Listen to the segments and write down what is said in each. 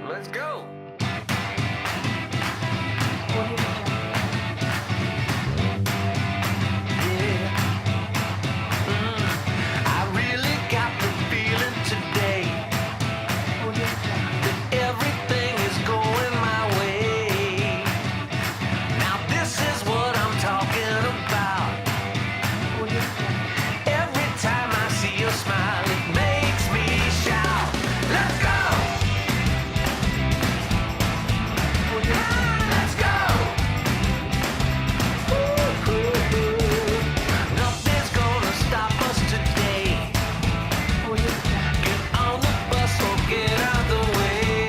Let's go. I really got the feeling today that everything is going my way. Now this is what I'm talking about. Every time I see your smile, it makes me shout. Let's go. Let's go. Nothing's gonna stop us today. Get on the bus or get out the way.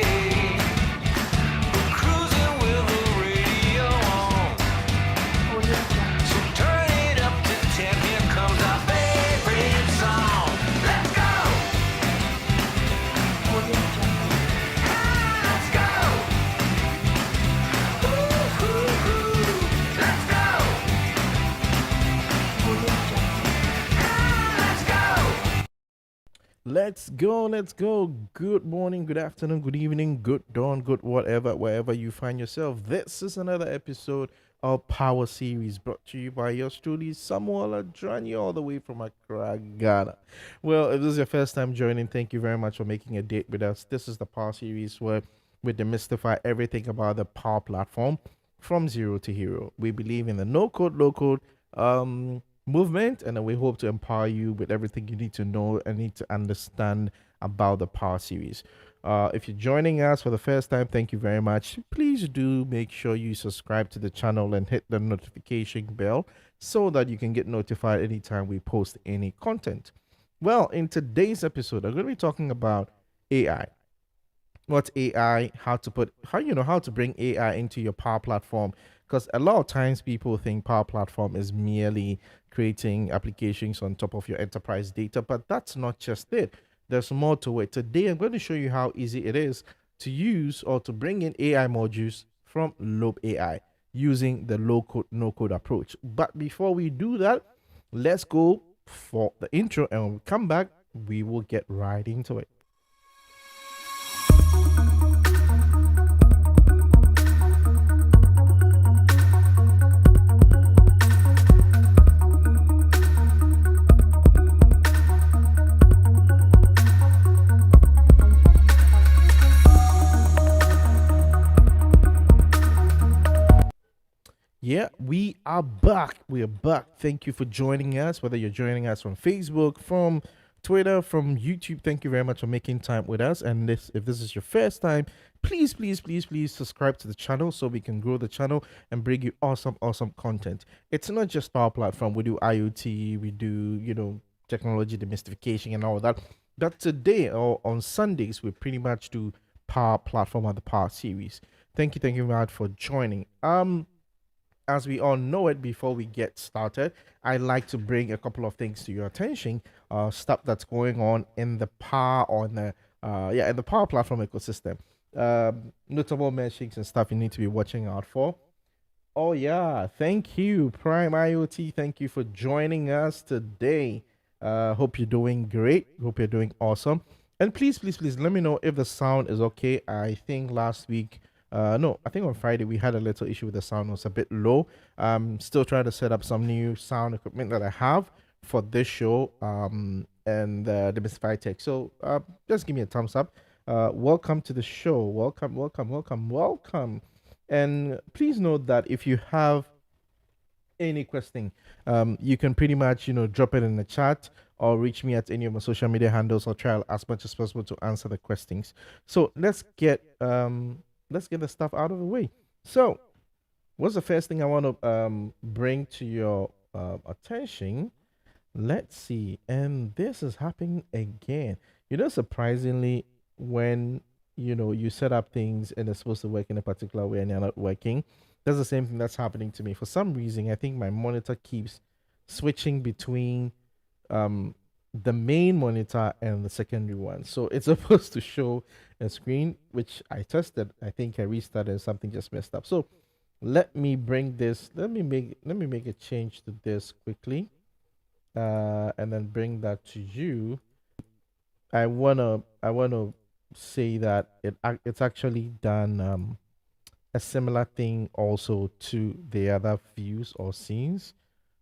We're cruising with the radio on. So turn it up to 10. Here comes our favorite song. Let's go. Let's go. Let's go. Let's go. Let's go. Good morning, good afternoon, good evening, good dawn, good whatever, wherever you find yourself. This is another episode of Power Series brought to you by yours truly, Samuel Adranyi, all the way from Accra, Ghana. Well, if this is your first time joining, thank you very much for making a date with us. This is the Power Series where we demystify everything about the Power Platform from zero to hero. We believe in the no code, low code movement, and we hope to empower you with everything you need to know and need to understand about the Power Series. If you're joining us for the first time, thank you very much. Please do make sure you subscribe to the channel and hit the notification bell so that you can get notified anytime we post any content. Well, in today's episode, I'm going to be talking about AI. What's AI? How to bring AI into your Power Platform? Because a lot of times people think Power Platform is merely creating applications on top of your enterprise data, but that's not just it. There's more to it. Today, I'm going to show you how easy it is to use or to bring in AI modules from Lobe.ai using the low code, no code approach. But before we do that, let's go for the intro, and when we come back, we will get right into it. Yeah, we are back. We are back. Thank you for joining us, whether you're joining us from Facebook, from Twitter, from YouTube. Thank you very much for making time with us. And if this is your first time, please subscribe to the channel so we can grow the channel and bring you awesome content. It's not just Power Platform. We do IoT, we do, technology demystification and all that. But today or on Sundays, we pretty much do Power Platform on the Power Series. Thank you very much for joining. As we all know it, before we get started, I like to bring a couple of things to your attention. Stuff that's going on in the in the Power Platform ecosystem. Notable mentions and stuff you need to be watching out for. Oh yeah, thank you, Prime IoT. Thank you for joining us today. Hope you're doing great. Hope you're doing awesome. And please let me know if the sound is okay. I think last week. No, I think on Friday we had a little issue with the sound. It was a bit low. Still trying to set up some new sound equipment that I have for this show and the Demystify Tech. So just give me a thumbs up. Welcome to the show. Welcome. And please note that if you have any question, you can pretty much drop it in the chat or reach me at any of my social media handles. I'll try as much as possible to answer the questions. So let's get the stuff out of the way. So, what's the first thing I want to bring to your attention? Let's see. And this is happening again. Surprisingly, when you set up things and they're supposed to work in a particular way and they're not working, that's the same thing that's happening to me. For some reason, I think my monitor keeps switching between um the main monitor and the secondary one. So it's supposed to show a screen which I tested. I think I restarted and something just messed up. So let me make a change to this quickly. And then bring that to you. I wanna say that it's actually done a similar thing also to the other views or scenes.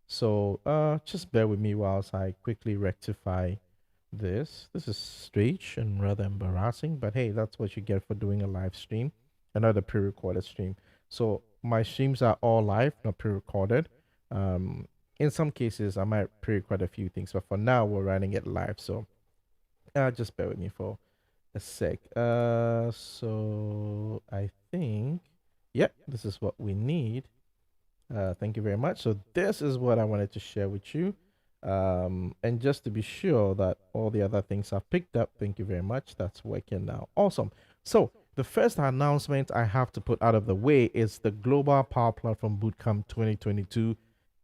So just bear with me whilst I quickly rectify this. This is strange and rather embarrassing, but hey, that's what you get for doing a live stream, another pre-recorded stream. So my streams are all live, not pre-recorded. Um, in some cases, I might pre-record a few things, but for now, we're running it live. So just bear with me for a sec. So I think, yep, this is what we need. Thank you very much. So this is what I wanted to share with you. And just to be sure that all the other things are picked up, thank you very much. That's working now. Awesome. So the first announcement I have to put out of the way is the Global Power Platform Bootcamp 2022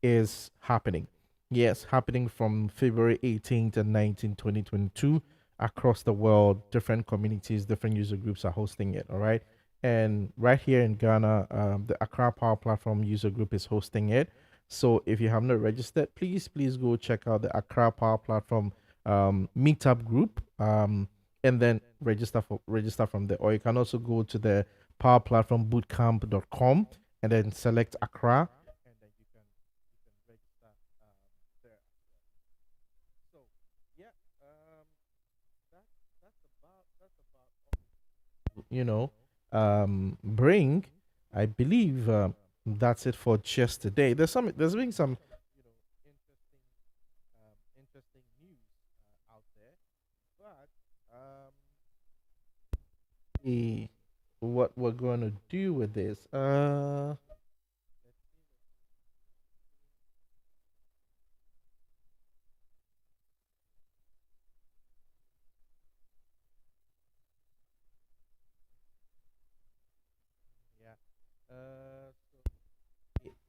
is happening. Yes, happening from February 18th and 19th, 2022 across the world. Different communities, different user groups are hosting it. All right. And right here in Ghana, the Accra Power Platform user group is hosting it. So if you have not registered, please go check out the Accra Power Platform meetup group, and then register from there. Or you can also go to the powerplatformbootcamp.com and then select Accra, and then you can register there. So yeah, that that's about bring. I believe that's it for just today. There's been some interesting news out there, but eh, what we're going to do with this, yeah,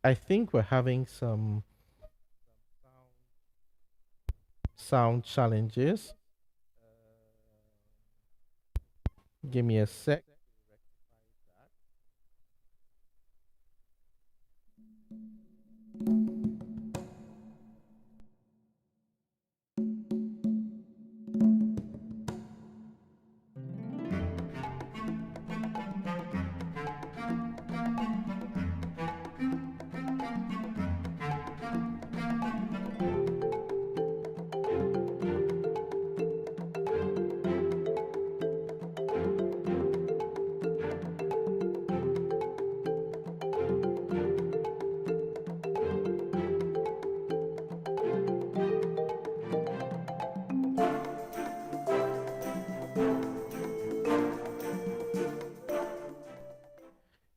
I think we're having some sound challenges. Give me a sec.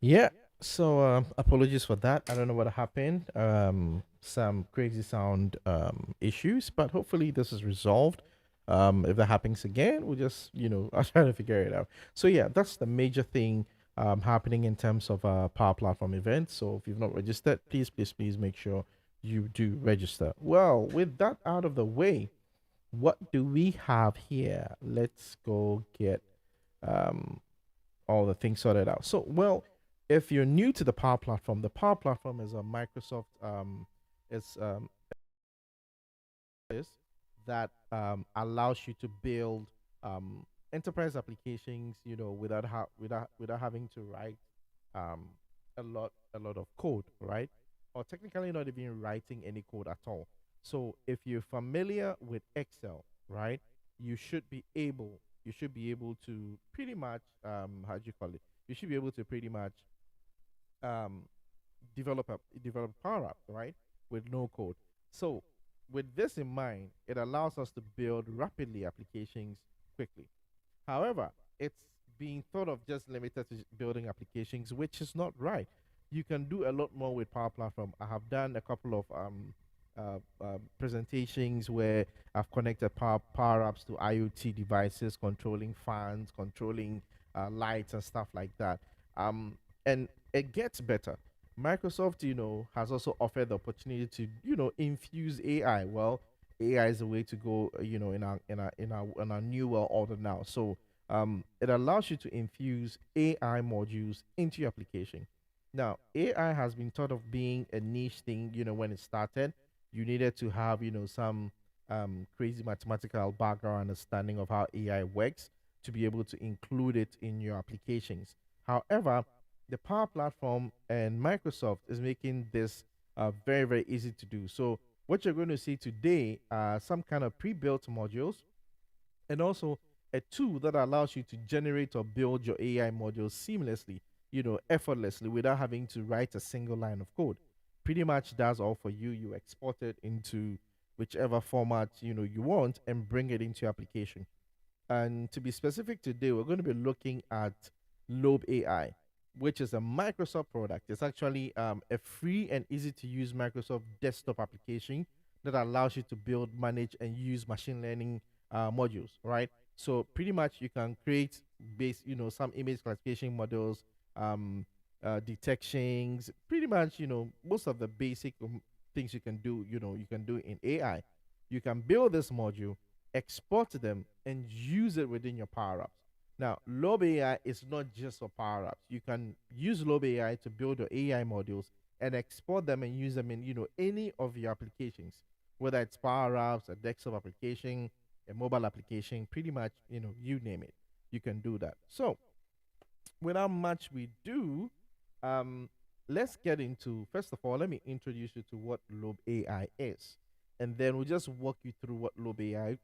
Yeah. So apologies for that. I don't know what happened. Some crazy sound issues, but hopefully this is resolved. If that happens again, we'll just I'll try to figure it out. So yeah, that's the major thing happening in terms of Power Platform events. So if you've not registered, please make sure you do register. Well, with that out of the way, what do we have here? Let's go get um all the things sorted out. So, well, if you're new to the Power Platform is a Microsoft is is that allows you to build um, enterprise applications, without having to write um, a lot of code, right? Or technically not even writing any code at all. So if you're familiar with Excel, right, you should be able to pretty much how do you call it? You should be able to pretty much um, develop Power App, right, with no code. So with this in mind, it allows us to build rapidly applications quickly. However, it's being thought of just limited to building applications, which is not right. You can do a lot more with Power Platform. I have done a couple of presentations where I've connected power apps to IoT devices, controlling fans, controlling lights and stuff like that. And it gets better. Microsoft, has also offered the opportunity to, infuse AI. Well, AI is the way to go, in our new world order now. So it allows you to infuse AI modules into your application. Now, AI has been thought of being a niche thing, when it started. You needed to have, some crazy mathematical background understanding of how AI works to be able to include it in your applications. However, the Power Platform and Microsoft is making this very, very easy to do. So, what you're going to see today are some kind of pre built modules and also a tool that allows you to generate or build your AI modules seamlessly, effortlessly without having to write a single line of code. Pretty much does all for you. You export it into whichever format you want and bring it into your application. And to be specific today, we're going to be looking at Lobe AI, which is a Microsoft product. It's actually a free and easy to use Microsoft desktop application that allows you to build, manage, and use machine learning modules, right? So pretty much you can create some image classification models, detections, pretty much, most of the basic things you can do in AI. You can build this module, export them, and use it within your Power Apps. Now, Lobe AI is not just for Power Apps. You can use Lobe AI to build your AI modules and export them and use them in any of your applications, whether it's Power Apps, a desktop application, a mobile application, pretty much you name it, you can do that. So, without much we do, um, let's get into, first of all, let me introduce you to what Lobe AI is. And then we'll just walk you through what Lobe AI.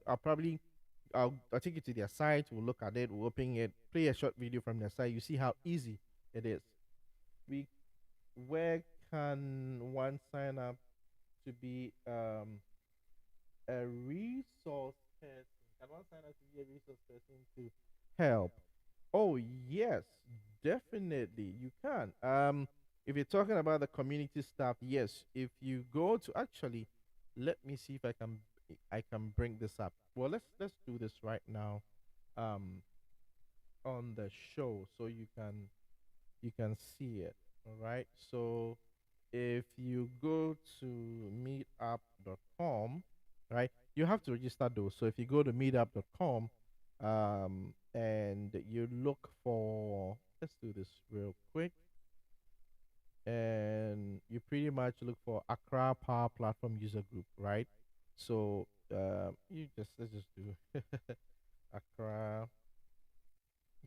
I'll take you to their site, we'll look at it, we'll open it, play a short video from their site. You see how easy it is. We Where can one sign up to be a resource person? Can one sign up to be a resource person to help? Oh yes, definitely you can. If you're talking about the community stuff, yes. If you go to, actually, let me see if I can bring this up. Well, let's do this right now, um, on the show so you can see it. All right. So if you go to meetup.com, right, you have to register those. So if you go to meetup.com, and you look for, let's do this real quick, and you pretty much look for Accra Power Platform User Group, right? So you just let's just do Accra,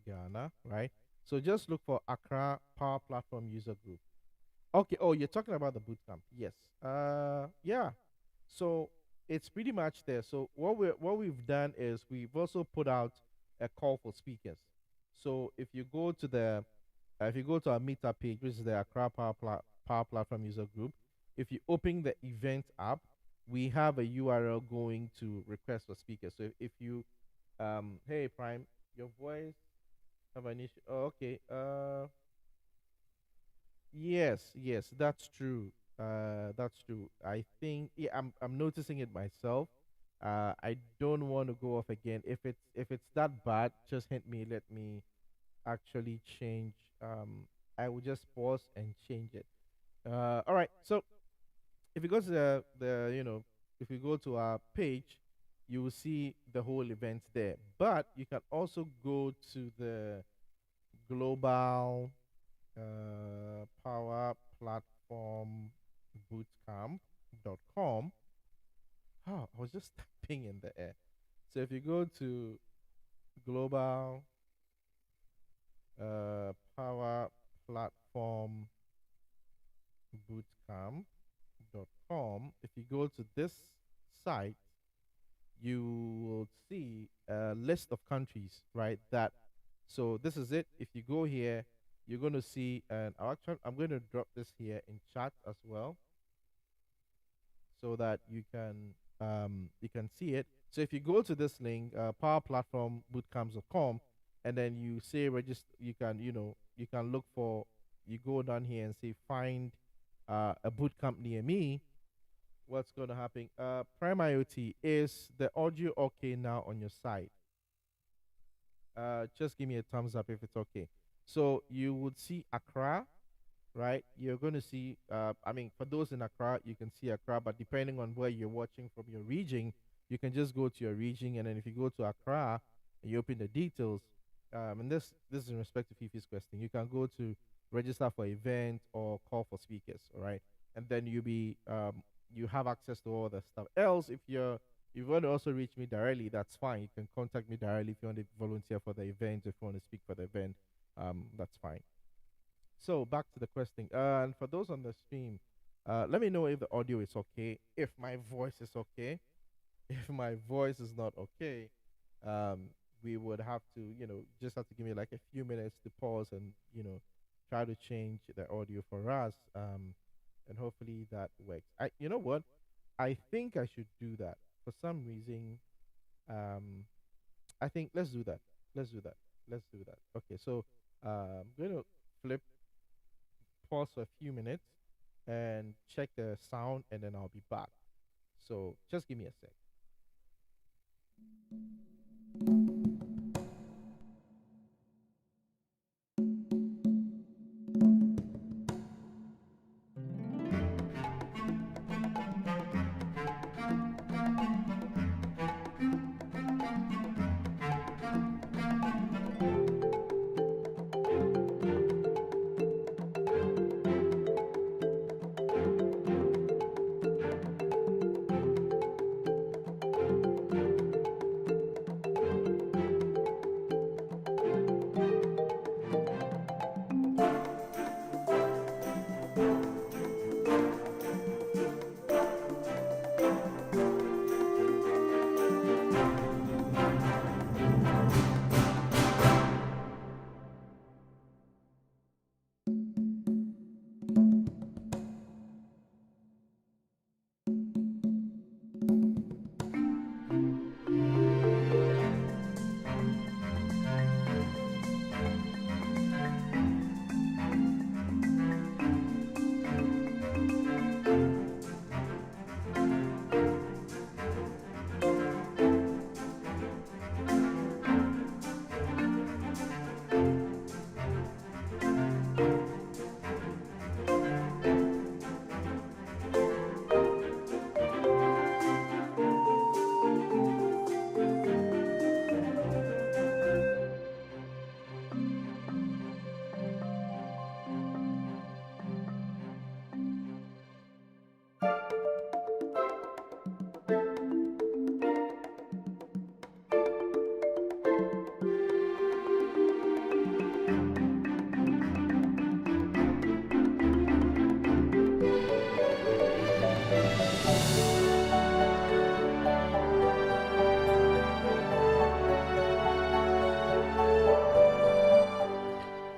Ghana, right? So just look for Accra Power Platform User Group. Okay. Oh, you're talking about the bootcamp. Yes. Yeah. So it's pretty much there. So what we've done is we've also put out a call for speakers. So if you go to our meetup page, which is the Accra Power Platform User Group, if you open the event app, we have a URL going to request for speakers. So if you hey Prime, your voice have an issue. Oh, okay. Yes, yes, that's true. That's true. I think, yeah, I'm noticing it myself. I don't want to go off again. If it's that bad, just hit me. Let me actually change. I will just pause and change it. All right. So if you go to if you go to our page, you will see the whole event there. But you can also go to the global Power Platform Bootcamp.com. Oh, I was just typing in the air. So if you go to global Power Platform Bootcamp.com, if you go to this site, you will see a list of countries, right? So this is it. If you go here, you're going to see, and I'm going to drop this here in chat as well, so that you can see it. So if you go to this link, powerplatformbootcamps.com, and then you say register. You can, you can look for. You go down here and say find a boot camp near me. What's going to happen? Prime IoT, is the audio okay now on your side? Just give me a thumbs up if it's okay. So you would see Accra, right? You're going to see, I mean, for those in Accra, you can see Accra, but depending on where you're watching from your region, you can just go to your region, and then if you go to Accra and you open the details, and this is in respect to Fifi's question, you can go to register for event or call for speakers, all right? And then you have access to all the stuff. Else, if you want to also reach me directly, that's fine. You can contact me directly if you want to volunteer for the event, if you want to speak for the event, that's fine. So back to the question. And for those on the stream, let me know if the audio is okay, if my voice is okay. If my voice is not okay, um, we would have to, just have to give me like a few minutes to pause and, try to change the audio for us. And hopefully that works. You know what? I think I should do that. For some reason, um, I think let's do that. Let's do that. Let's do that. Okay, so I'm going to flip pause for a few minutes and check the sound, and then I'll be back. So just give me a sec.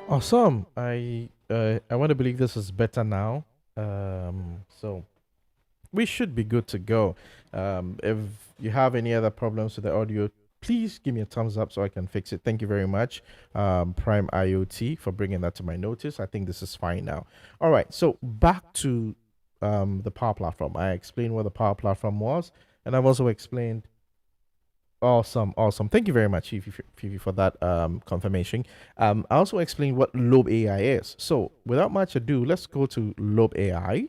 Awesome. I want to believe this is better now. So we should be good to go. If you have any other problems with the audio, please give me a thumbs up so I can fix it. Thank you very much, Prime IoT, for bringing that to my notice. I think this is fine now. All right, so back to the Power Platform. I explained what the Power Platform was, and I've also explained. Awesome, awesome. Thank you very much, Fifi, for that confirmation. I also explained what Lobe.ai is. So, without much ado, let's go to Lobe.ai.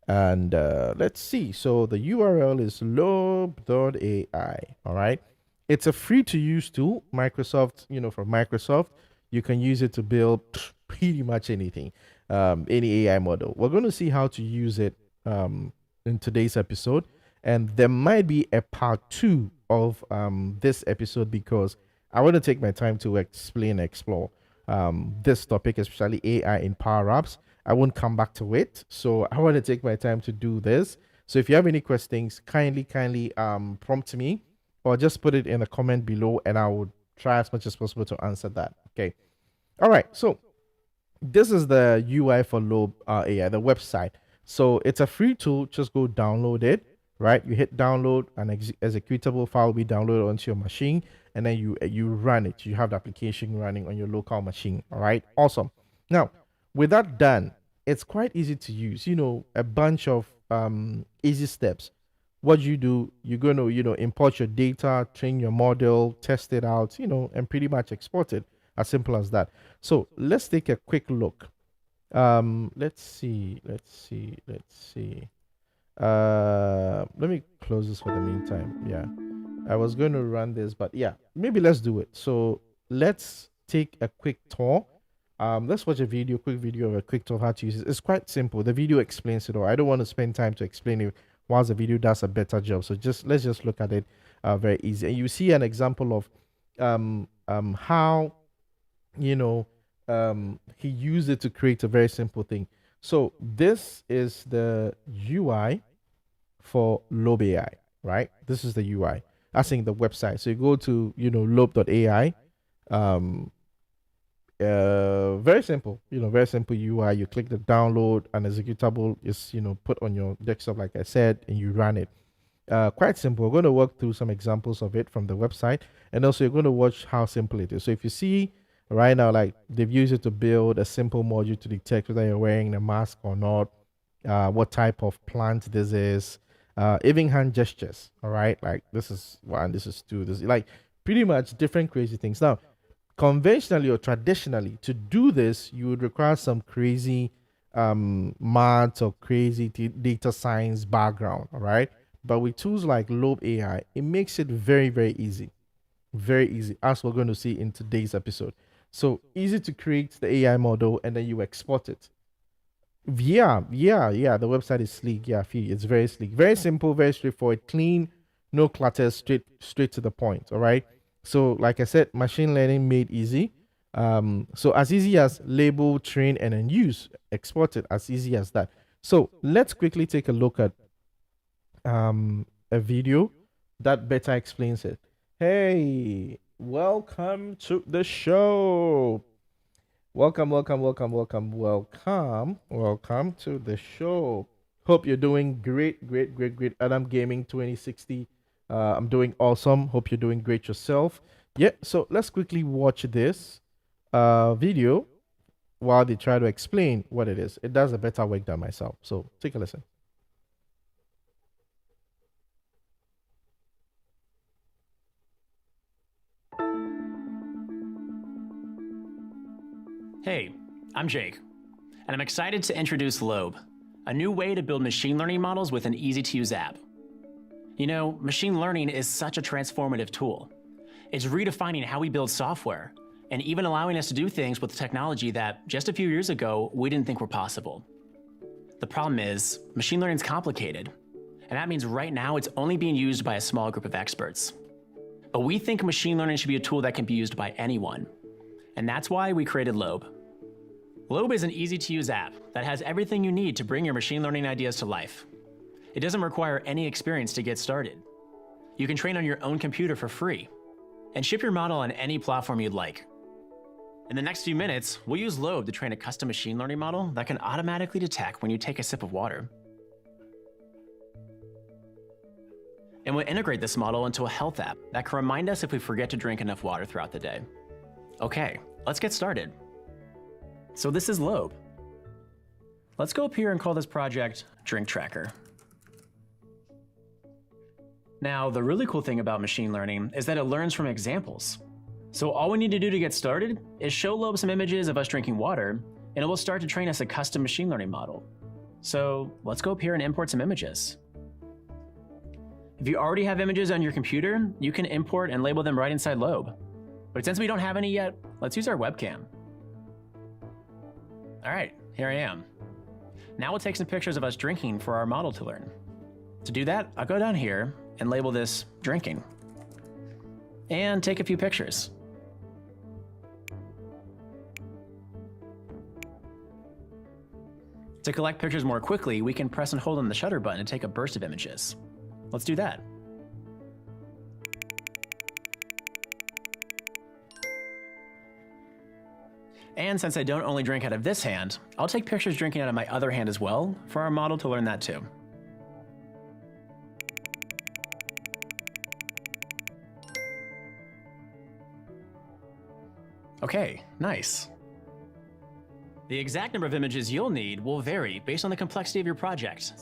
And let's see. So the URL is lobe.ai. All right. It's a free to use tool. Microsoft, for Microsoft, you can use it to build pretty much anything, any AI model. We're going to see how to use it in today's episode. And there might be a part 2 of this episode, because I want to take my time to explain and explore this topic, especially AI in Power Apps. I won't come back to it. So I want to take my time to do this. So if you have any questions, kindly prompt me, or just put it in the comment below, and I will try as much as possible to answer that. Okay. All right. So this is the UI for Lobe AI, the website. So it's a free tool. Just go download it, right? You hit download, an executable file will be downloaded onto your machine, and then you run it. You have the application running on your local machine. All right, awesome. Now, with that done, it's quite easy to use. A bunch of easy steps. What you do, you're going to import your data, train your model, test it out, and pretty much export it. As simple as that. So let's take a quick look. Let's see. Let me close this for the meantime. Yeah, I was going to run this, but yeah, maybe let's do it. So let's take a quick tour. Let's watch a quick video of a quick tour of how to use it. It's quite simple. The video explains it all. I don't want to spend time to explain it whilst the video does a better job. So let's just look at it very easy. And you see an example of how he used it to create a very simple thing. So this is the UI for Lobe.ai, right? This is the UI. I think the website. So you go to Lobe.ai. Very simple, very simple UI. You click the download, and executable is put on your desktop, like I said, and you run it. Quite simple. We're going to work through some examples of it from the website, and also you're going to watch how simple it is. So if you see right now, like they've used it to build a simple module to detect whether you're wearing a mask or not, what type of plant this is, even hand gestures. All right, like this is one, this is two, this is like pretty much different crazy things. Now, conventionally or traditionally, to do this, you would require some crazy maths or crazy data science background. All right, but with tools like Lobe.ai, it makes it very, very easy. Very easy, as we're going to see in today's episode. So easy to create the AI model, and then you export it. Yeah. The website is sleek. Yeah, it's very sleek, very simple, very straightforward, clean, no clutter, straight to the point. All right. So like I said, machine learning made easy. So as easy as label, train, and then use, export it, as easy as that. So let's quickly take a look at a video that better explains it. Hey, welcome to the show. Welcome to the show. Hope you're doing great. Adam Gaming 2060. I'm doing awesome. Hope you're doing great yourself. Yeah, so let's quickly watch this video while they try to explain what it is. It does a better work than myself. So take a listen. Hey, I'm Jake, and I'm excited to introduce Lobe, a new way to build machine learning models with an easy-to-use app. Machine learning is such a transformative tool. It's redefining how we build software, and even allowing us to do things with technology that just a few years ago we didn't think were possible. The problem is, machine learning is complicated, and that means right now it's only being used by a small group of experts. But we think machine learning should be a tool that can be used by anyone. And that's why we created Lobe. Lobe is an easy-to-use app that has everything you need to bring your machine learning ideas to life. It doesn't require any experience to get started. You can train on your own computer for free and ship your model on any platform you'd like. In the next few minutes, we'll use Lobe to train a custom machine learning model that can automatically detect when you take a sip of water. And we'll integrate this model into a health app that can remind us if we forget to drink enough water throughout the day. Okay, let's get started. So this is Lobe. Let's go up here and call this project Drink Tracker. Now, the really cool thing about machine learning is that it learns from examples. So all we need to do to get started is show Lobe some images of us drinking water, and it will start to train us a custom machine learning model. So let's go up here and import some images. If you already have images on your computer, you can import and label them right inside Lobe. But since we don't have any yet, let's use our webcam. All right, here I am. Now we'll take some pictures of us drinking for our model to learn. To do that, I'll go down here and label this drinking. And take a few pictures. To collect pictures more quickly, we can press and hold on the shutter button to take a burst of images. Let's do that. And since I don't only drink out of this hand, I'll take pictures drinking out of my other hand as well for our model to learn that too. Okay, nice. The exact number of images you'll need will vary based on the complexity of your project,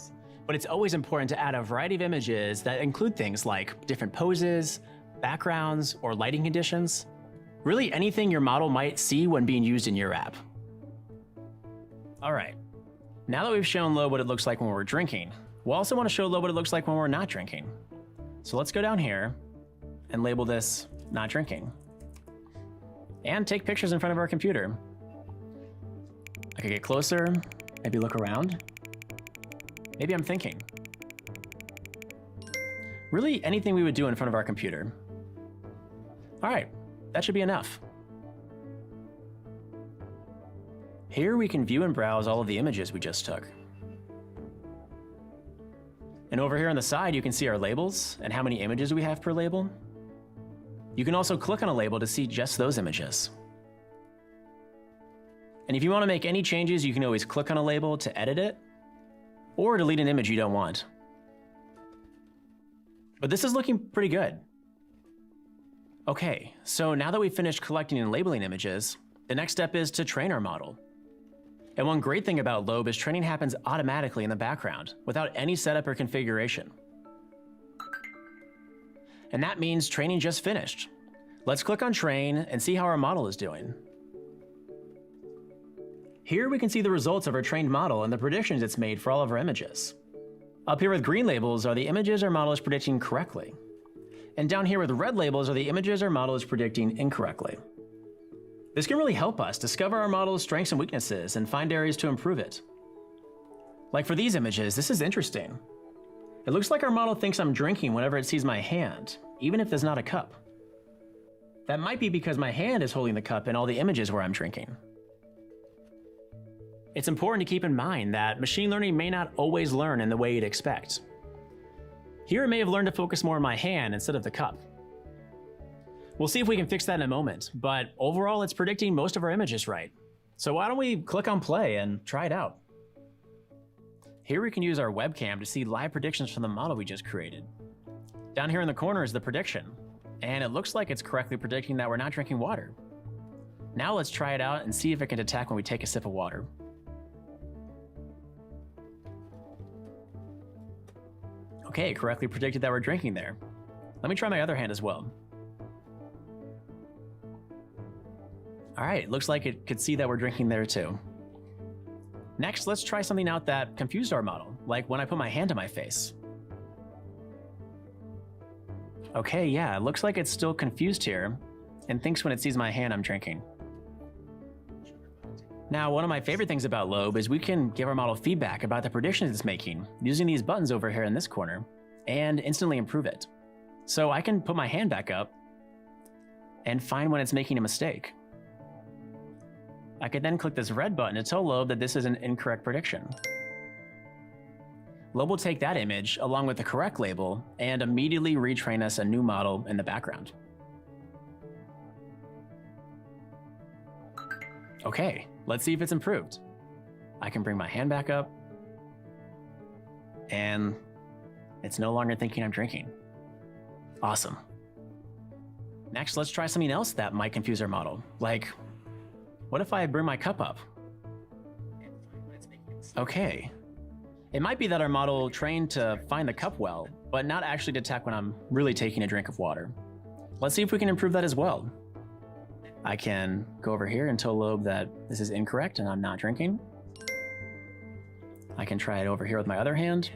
but it's always important to add a variety of images that include things like different poses, backgrounds, or lighting conditions. Really anything your model might see when being used in your app. All right, now that we've shown Lobe what it looks like when we're drinking, we'll also want to show Lobe what it looks like when we're not drinking. So let's go down here and label this not drinking. And take pictures in front of our computer. I could get closer, maybe look around. Maybe I'm thinking. Really anything we would do in front of our computer. All right, that should be enough. Here we can view and browse all of the images we just took. And over here on the side, you can see our labels and how many images we have per label. You can also click on a label to see just those images. And if you want to make any changes, you can always click on a label to edit it or delete an image you don't want. But this is looking pretty good. Okay, so now that we've finished collecting and labeling images, the next step is to train our model. And one great thing about Lobe is training happens automatically in the background without any setup or configuration. And that means training just finished. Let's click on train and see how our model is doing. Here we can see the results of our trained model and the predictions it's made for all of our images. Up here with green labels are the images our model is predicting correctly. And down here with red labels are the images our model is predicting incorrectly. This can really help us discover our model's strengths and weaknesses and find areas to improve it. Like for these images, this is interesting. It looks like our model thinks I'm drinking whenever it sees my hand, even if there's not a cup. That might be because my hand is holding the cup in all the images where I'm drinking. It's important to keep in mind that machine learning may not always learn in the way you'd expect. Here it may have learned to focus more on my hand instead of the cup. We'll see if we can fix that in a moment, but overall it's predicting most of our images right. So why don't we click on play and try it out? Here we can use our webcam to see live predictions from the model we just created. Down here in the corner is the prediction, and it looks like it's correctly predicting that we're not drinking water. Now let's try it out and see if it can detect when we take a sip of water. Okay, it correctly predicted that we're drinking there. Let me try my other hand as well. All right, looks like it could see that we're drinking there too. Next, let's try something out that confused our model, like when I put my hand to my face. Okay, yeah, it looks like it's still confused here and thinks when it sees my hand I'm drinking. Now, one of my favorite things about Lobe is we can give our model feedback about the predictions it's making using these buttons over here in this corner and instantly improve it. So I can put my hand back up and find when it's making a mistake. I could then click this red button to tell Lobe that this is an incorrect prediction. Lobe will take that image along with the correct label and immediately retrain us a new model in the background. Okay, let's see if it's improved. I can bring my hand back up and it's no longer thinking I'm drinking. Awesome. Next, let's try something else that might confuse our model. Like, what if I bring my cup up? Okay. It might be that our model trained to find the cup well, but not actually detect when I'm really taking a drink of water. Let's see if we can improve that as well. I can go over here and tell Lobe that this is incorrect and I'm not drinking. I can try it over here with my other hand.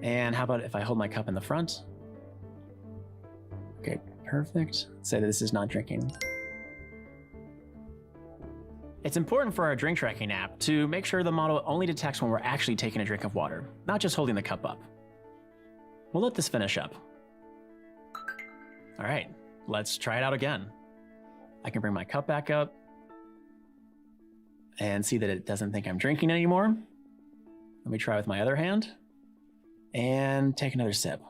And how about if I hold my cup in the front? Okay, perfect. Say that this is not drinking. It's important for our drink tracking app to make sure the model only detects when we're actually taking a drink of water, not just holding the cup up. We'll let this finish up. All right, let's try it out again. I can bring my cup back up and see that it doesn't think I'm drinking anymore. Let me try with my other hand and take another sip.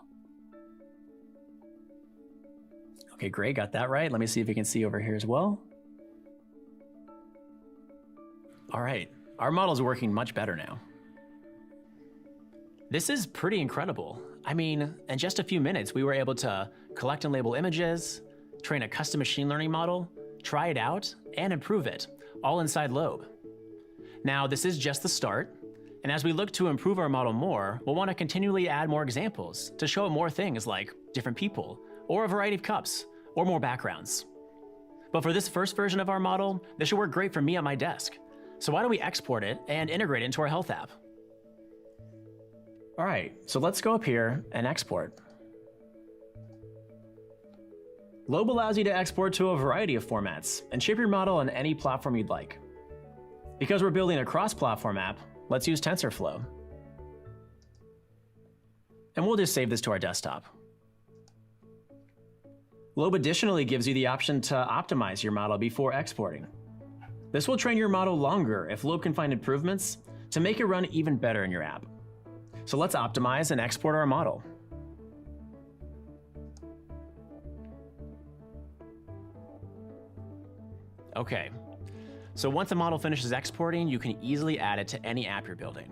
Okay, great, got that right. Let me see if we can see over here as well. All right, our model's working much better now. This is pretty incredible. I mean, in just a few minutes, we were able to collect and label images, train a custom machine learning model, try it out, and improve it, all inside Lobe. Now, this is just the start, and as we look to improve our model more, we'll want to continually add more examples to show it more things like different people, or a variety of cups, or more backgrounds. But for this first version of our model, this should work great for me at my desk. So why don't we export it and integrate it into our health app? All right, so let's go up here and export. Lobe allows you to export to a variety of formats and ship your model on any platform you'd like. Because we're building a cross-platform app, let's use TensorFlow. And we'll just save this to our desktop. Lobe additionally gives you the option to optimize your model before exporting. This will train your model longer if Lobe can find improvements to make it run even better in your app. So let's optimize and export our model. Okay, so once the model finishes exporting, you can easily add it to any app you're building.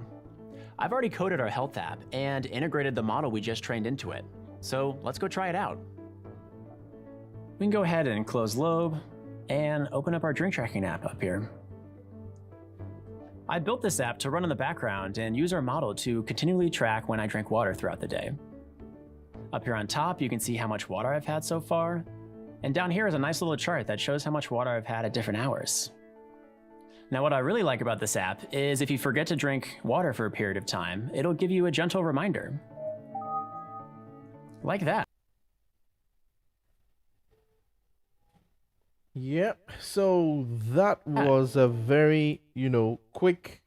I've already coded our health app and integrated the model we just trained into it. So let's go try it out. We can go ahead and close Lobe and open up our drink tracking app up here. I built this app to run in the background and use our model to continually track when I drink water throughout the day. Up here on top, you can see how much water I've had so far. And down here is a nice little chart that shows how much water I've had at different hours. Now, what I really like about this app is if you forget to drink water for a period of time, it'll give you a gentle reminder. Like that. Yep. So that was a very, quick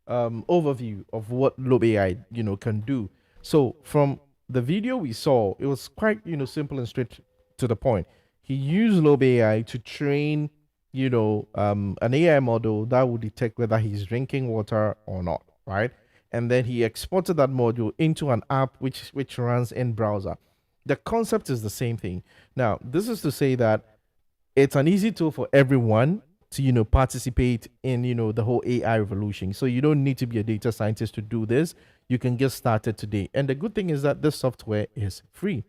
overview of what Lobe.ai, can do. So from the video we saw, it was quite, simple and straight to the point. He used Lobe.ai to train, an AI model that would detect whether he's drinking water or not, right? And then he exported that module into an app which runs in browser. The concept is the same thing. Now, this is to say that it's an easy tool for everyone to, participate in, the whole AI revolution. So you don't need to be a data scientist to do this. You can get started today. And the good thing is that this software is free.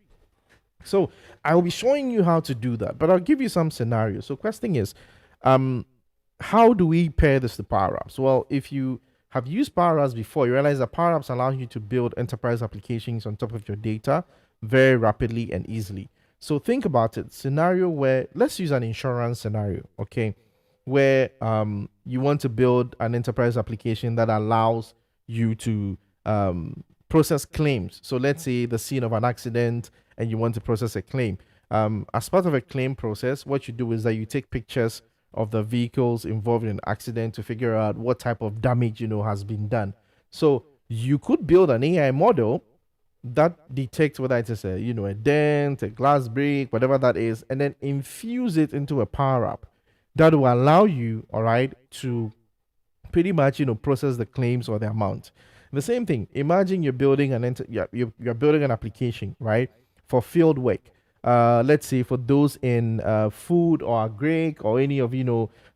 So I'll be showing you how to do that, but I'll give you some scenarios. So question is, how do we pair this to Power Apps? Well, if you have used Power Apps before, you realize that Power Apps allow you to build enterprise applications on top of your data very rapidly and easily. So think about it, scenario where, let's use an insurance scenario, okay, where you want to build an enterprise application that allows you to process claims. So let's say the scene of an accident and you want to process a claim. As part of a claim process, what you do is that you take pictures of the vehicles involved in an accident to figure out what type of damage, has been done. So you could build an AI model that detects whether it is a dent, a glass break, whatever that is, and then infuse it into a Power App that will allow you, all right, to pretty much process the claims or the amount. The same thing. Imagine you're building you're building an application, right, for field work. Let's say for those in food or agri or any of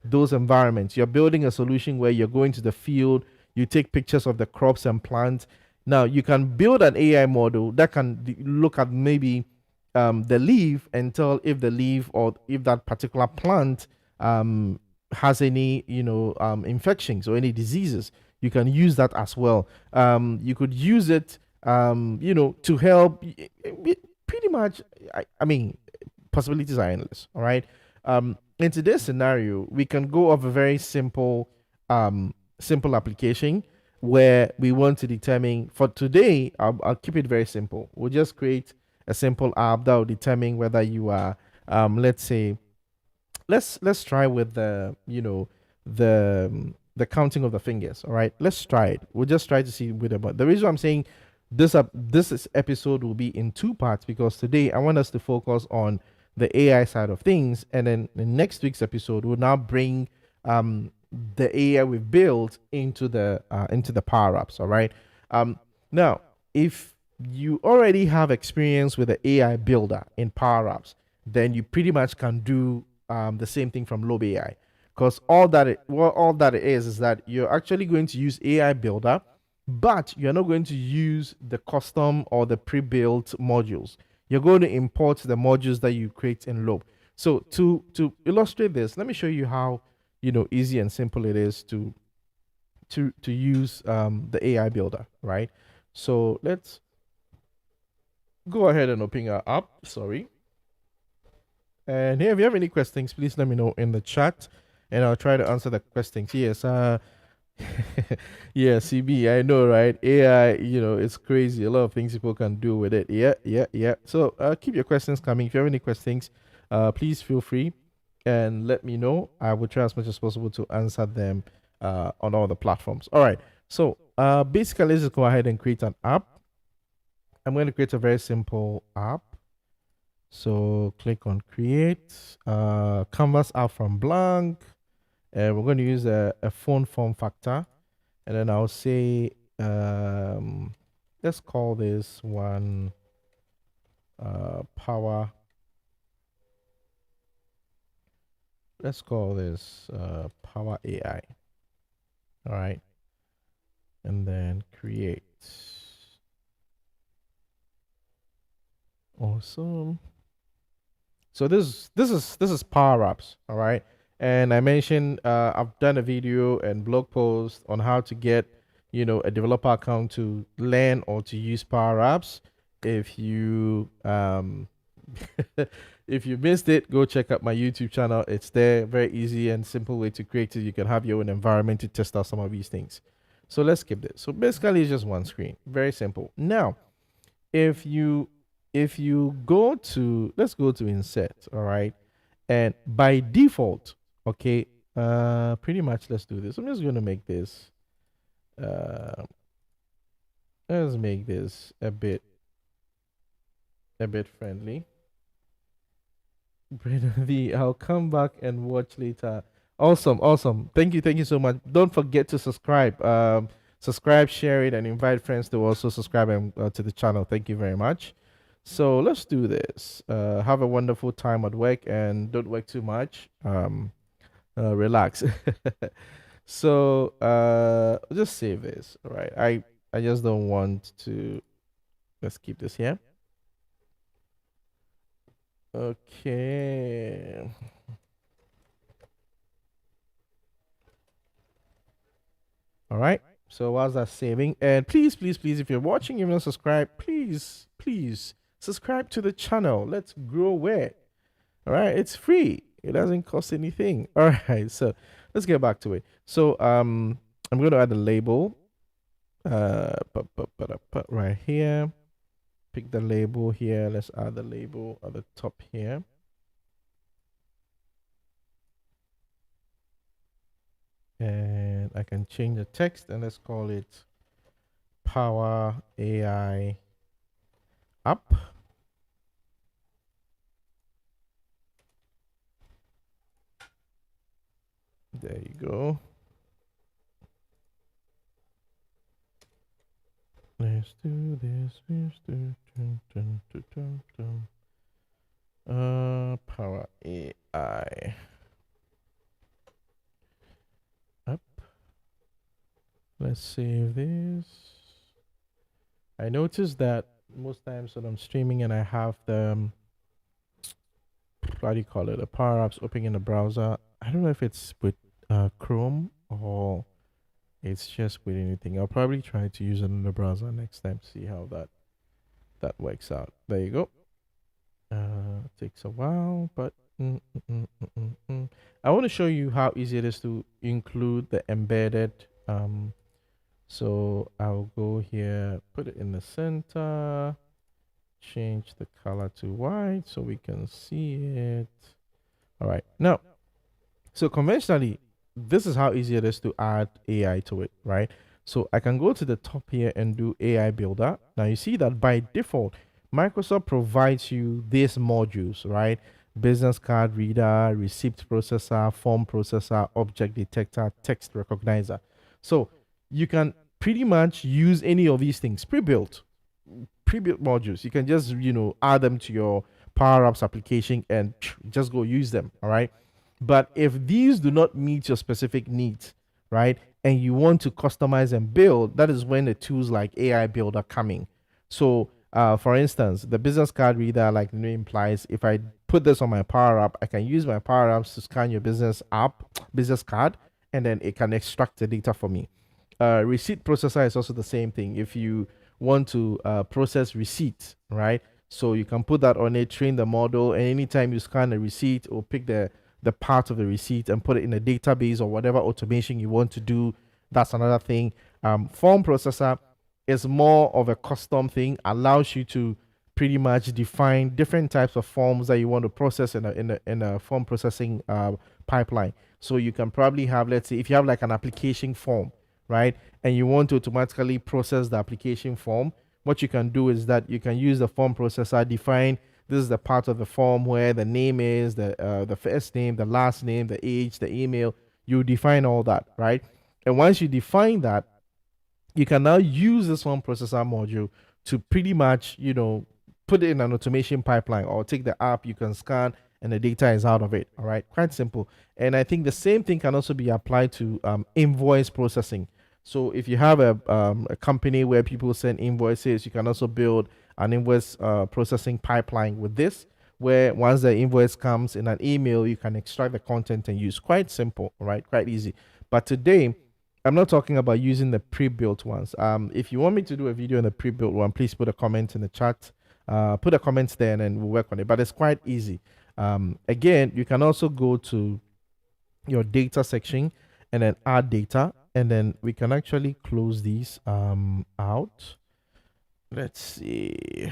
those environments. You're building a solution where you're going to the field, you take pictures of the crops and plants. Now you can build an AI model that can look at maybe the leaf and tell if the leaf or if that particular plant has any infections or any diseases. You can use that as well. You could use it to help. Pretty much, I mean, possibilities are endless. All right. In today's scenario, we can go of a very simple application where we want to determine. For today, I'll keep it very simple. We'll just create a simple app that will determine whether you are, let's say, let's try with the the counting of the fingers. All right, let's try it. We'll just try to see with about the reason I'm saying this episode will be in two parts, because today I want us to focus on the AI side of things, and then the next week's episode will now bring the AI we've built into the Power Apps. All right. Now, if you already have experience with the AI builder in Power Apps, then you pretty much can do the same thing from Lobe.ai, because all that it is that you're actually going to use AI builder, but you're not going to use the custom or the pre-built modules. You're going to import the modules that you create in Lobe. So to illustrate this, let me show you how easy and simple it is to use the AI builder, right? So let's go ahead and open our app. Sorry. And here, if you have any questions, please let me know in the chat, and I'll try to answer the questions. Yes, yeah, CB, I know, right? AI, it's crazy. A lot of things people can do with it. Yeah, yeah, yeah. So keep your questions coming. If you have any questions, please feel free and let me know. I will try as much as possible to answer them on all the platforms. All right. So basically, let's just go ahead and create an app. I'm going to create a very simple app. So click on create, canvas out from blank, and we're going to use a phone form factor. And then I'll say, let's call this one power. Let's call this Power AI. All right. And then create. Awesome. So this is Power Apps, all right. And I mentioned I've done a video and blog post on how to get a developer account to learn or to use Power Apps. If you if you missed it, go check out my YouTube channel. It's there. Very easy and simple way to create it. You can have your own environment to test out some of these things. So let's skip this. So basically, it's just one screen. Very simple. Now, if you go to, let's go to insert, all right, and by default, okay, pretty much let's do this. I'm just going to make this let's make this a bit friendly. I'll come back and watch later. Awesome, thank you so much. Don't forget to subscribe, subscribe, share it, and invite friends to also subscribe to the channel. Thank you very much. So let's do this. Have a wonderful time at work and don't work too much. Relax. So just save this. All right. I just don't want to. Let's keep this here. Okay. All right. So whilst that's saving, and please, if you're watching, if you're not subscribed, please subscribe to the channel. Let's grow it. All right, it's free. It doesn't cost anything. All right, so let's get back to it. So I'm going to add a label. Right here. Pick the label here. Let's add the label at the top here. And I can change the text and let's call it Power AI App. There you go. Let's do this. Power AI up. Let's save this. I noticed that most times when I'm streaming and I have the what do you call it, the Power Apps opening in the browser, I don't know if it's with Chrome or it's just with anything. I'll probably try to use it in the browser next time, see how that works out. There you go. Takes a while, but I want to show you how easy it is to include the embedded. So I'll go here, put it in the center, change the color to white so we can see it. All right, now, so conventionally, this is how easy it is to add AI to it, right? So I can go to the top here and do AI Builder. Now you see that by default, Microsoft provides you these modules, right? Business card reader, receipt processor, form processor, object detector, text recognizer. So you can pretty much use any of these things pre-built modules. You can just, add them to your Power Apps application and just go use them, all right? But if these do not meet your specific needs, right, and you want to customize and build, that is when the tools like AI Builder come in. So For instance, the business card reader, like the name implies, if I put this on my Power App, I can use my Power Apps to scan your business card, and then it can extract the data for me. Receipt processor is also the same thing. If you want to process receipts, right? So you can put that on it, train the model, and anytime you scan a receipt or pick the part of the receipt and put it in a database or whatever automation you want to do, that's another thing. Form processor is more of a custom thing, allows you to pretty much define different types of forms that you want to process in a form processing pipeline. So you can probably have, let's say, if you have like an application form, right, and you want to automatically process the application form, what you can do is that you can use the form processor, define this is the part of the form where the name is, the first name, the last name, the age, the email. You define all that, right? And once you define that, you can now use this form processor module to pretty much, put it in an automation pipeline, or take the app you can scan and the data is out of it. All right, quite simple. And I think the same thing can also be applied to invoice processing. So if you have a company where people send invoices, you can also build an invoice processing pipeline with this, where once the invoice comes in an email, you can extract the content and use. Quite simple, right? Quite easy. But today, I'm not talking about using the pre-built ones. If you want me to do a video on the pre-built one, please put a comment in the chat. Put a comment there and then we'll work on it. But it's quite easy. Again, you can also go to your data section and then add data. And then we can actually close these out. Let's see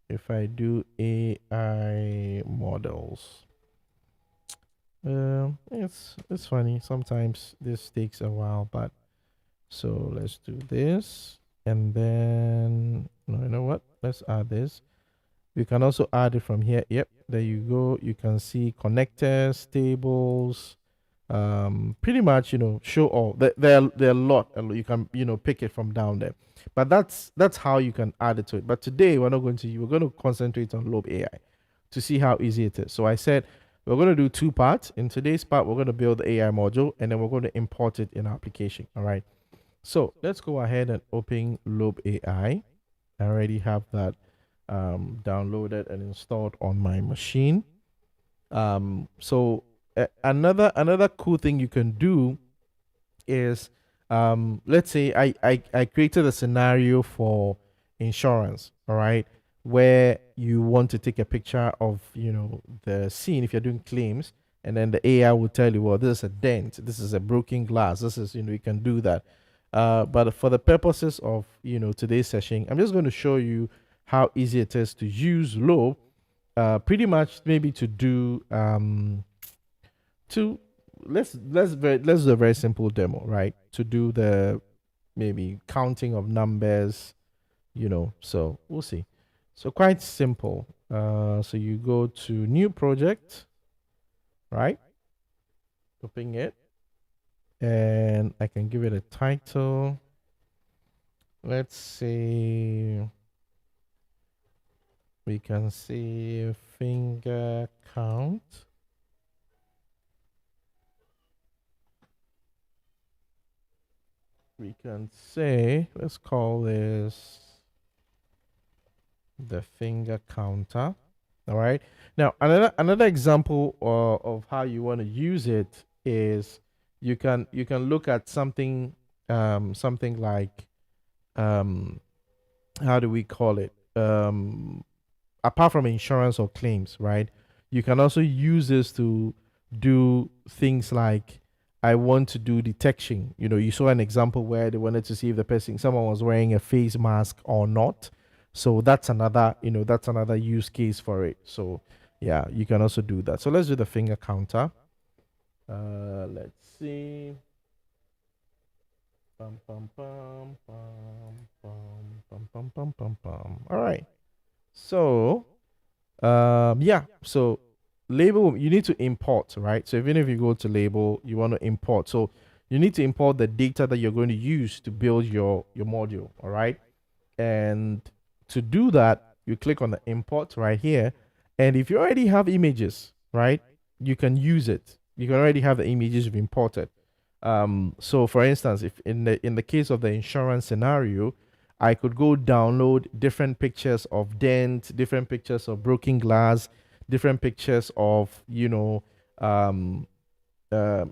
if I do AI models. It's funny. Sometimes this takes a while, but so let's do this. And then, no, you know what? Let's add this. You can also add it from here. Yep, there you go. You can see connectors, tables, pretty much, show all. There are a lot. You can, pick it from down there. But that's how you can add it to it. But today we're going to concentrate on Lobe.ai to see how easy it is. So I said we're going to do two parts. In today's part, we're going to build the AI module and then we're going to import it in our application. All right. So let's go ahead and open Lobe.ai. I already have that downloaded and installed on my machine. So another cool thing you can do is, let's say I created a scenario for insurance, all right, where you want to take a picture of, the scene if you're doing claims, and then the AI will tell you, well, this is a dent, this is a broken glass, this is, you can do that. But for the purposes of, today's session, I'm just going to show you how easy it is to use Lobe, pretty much maybe to do, let's do a very simple demo, right? To do the maybe counting of numbers, so we'll see. So quite simple. So you go to new project, right? Open it, and I can give it a title. Let's say we can say finger count. We can say, let's call this the finger counter. All right. Now, another example of how you want to use it is you can look at something like how do we call it? Apart from insurance or claims, right? You can also use this to do things like, I want to do detection. You saw an example where they wanted to see if someone was wearing a face mask or not. So that's another use case for it. So yeah, you can also do that. So let's do the finger counter. Let's see. Pum, pum, pum, pum, pum, pum, pum, pum, pum. All right. So, yeah. So label, you need to import, right? So even if you go to label, you want to import. So you need to import the data that you're going to use to build your module. All right. And to do that, you click on the import right here. And if you already have images, right, you can use it. You can already have the images you've imported. So for instance, if in the case of the insurance scenario, I could go download different pictures of dent, different pictures of broken glass, different pictures of, um, uh,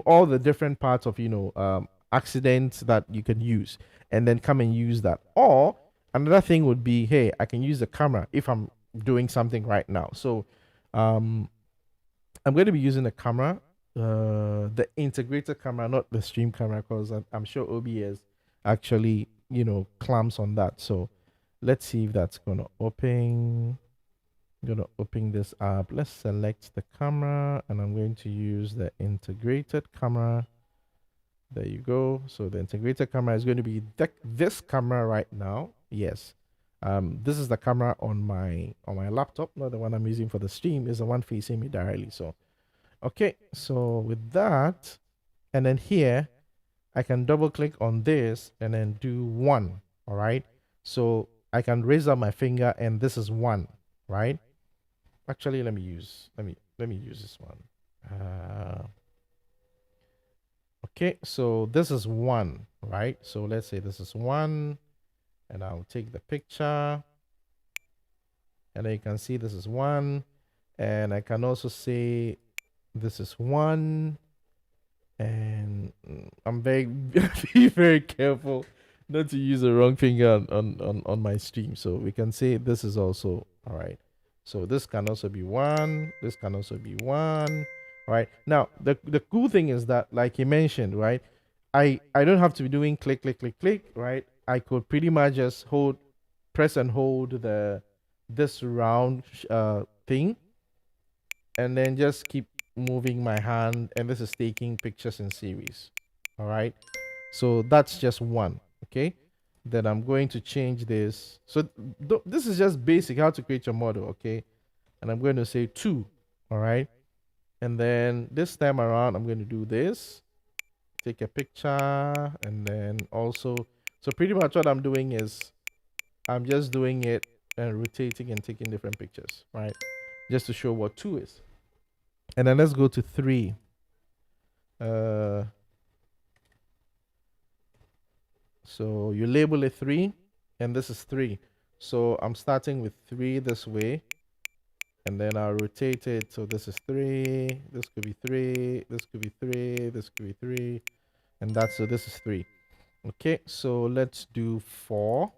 all the different parts of, accidents that you can use, and then come and use that. Or another thing would be, hey, I can use the camera if I'm doing something right now. So, I'm going to be using the camera, the integrated camera, not the stream camera, because I'm sure OBS actually, clamps on that. So let's see if that's going to open. I'm going to open this up. Let's select the camera, and I'm going to use the integrated camera. There you go. So the integrated camera is going to be this camera right now. Yes. This is the camera on my laptop, not the one I'm using for the stream, is the one facing me directly. So okay, so with that, and then here I can double click on this and then do 1. All right, so I can raise up my finger, and this is 1, right? Actually, let me use this one. Okay, so this is 1, right? So let's say this is 1, and I'll take the picture, and then you can see this is 1, and I can also say this is 1, and I'm very very careful not to use the wrong finger on my stream. So we can say this is also all right. So this can also be 1, this can also be 1. Right now, the cool thing is that, like you mentioned, right, I don't have to be doing click click click click, right? I could pretty much just press and hold this round thing, and then just keep moving my hand, and this is taking pictures in series. All right, so that's just 1. Okay, then I'm going to change this. So this is just basic how to create your model. Okay, and I'm going to say 2. All right, and then this time around I'm going to do this, take a picture, and then also, so pretty much what I'm doing is I'm just doing it and rotating and taking different pictures, right, just to show what 2 is. And then let's go to 3. So you label it 3, and this is 3. So I'm starting with 3 this way, and then I'll rotate it. So this is 3, this could be 3, this could be 3, this could be 3, and that's, so this is 3. Okay, so let's do 4.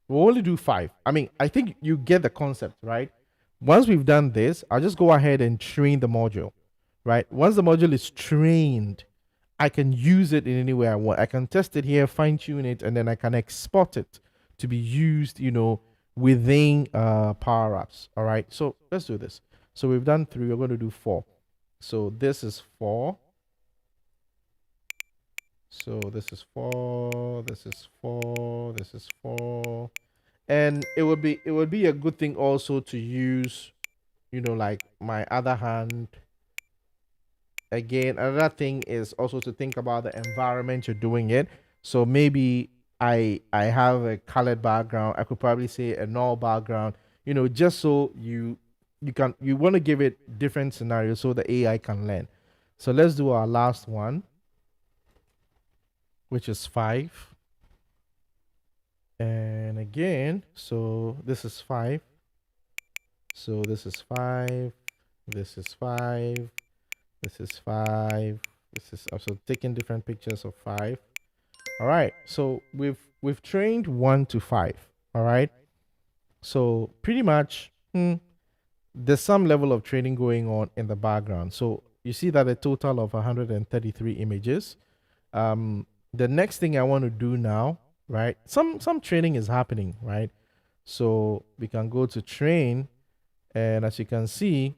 We'll only do 5. I mean, I think you get the concept, right? Once we've done this, I'll just go ahead and train the module, right? Once the module is trained, I can use it in any way I want. I can test it here, fine tune it, and then I can export it to be used, within Power Apps. All right, so let's do this. So we've done 3, we're going to do 4. So this is 4. So this is 4, this is 4, this is 4. And it would be a good thing also to use, like my other hand. Again, another thing is also to think about the environment you're doing it. So maybe I have a colored background. I could probably say a null background, just so you want to give it different scenarios so the AI can learn. So let's do our last one, which is 5. And again, so this is 5. So this is 5. This is 5. This is 5. This is also taking different pictures of 5. All right. So we've trained 1 to 5. All right. So pretty much there's some level of training going on in the background. So you see that a total of 133 images. The next thing I want to do now, right? Some training is happening, right? So we can go to train, and as you can see,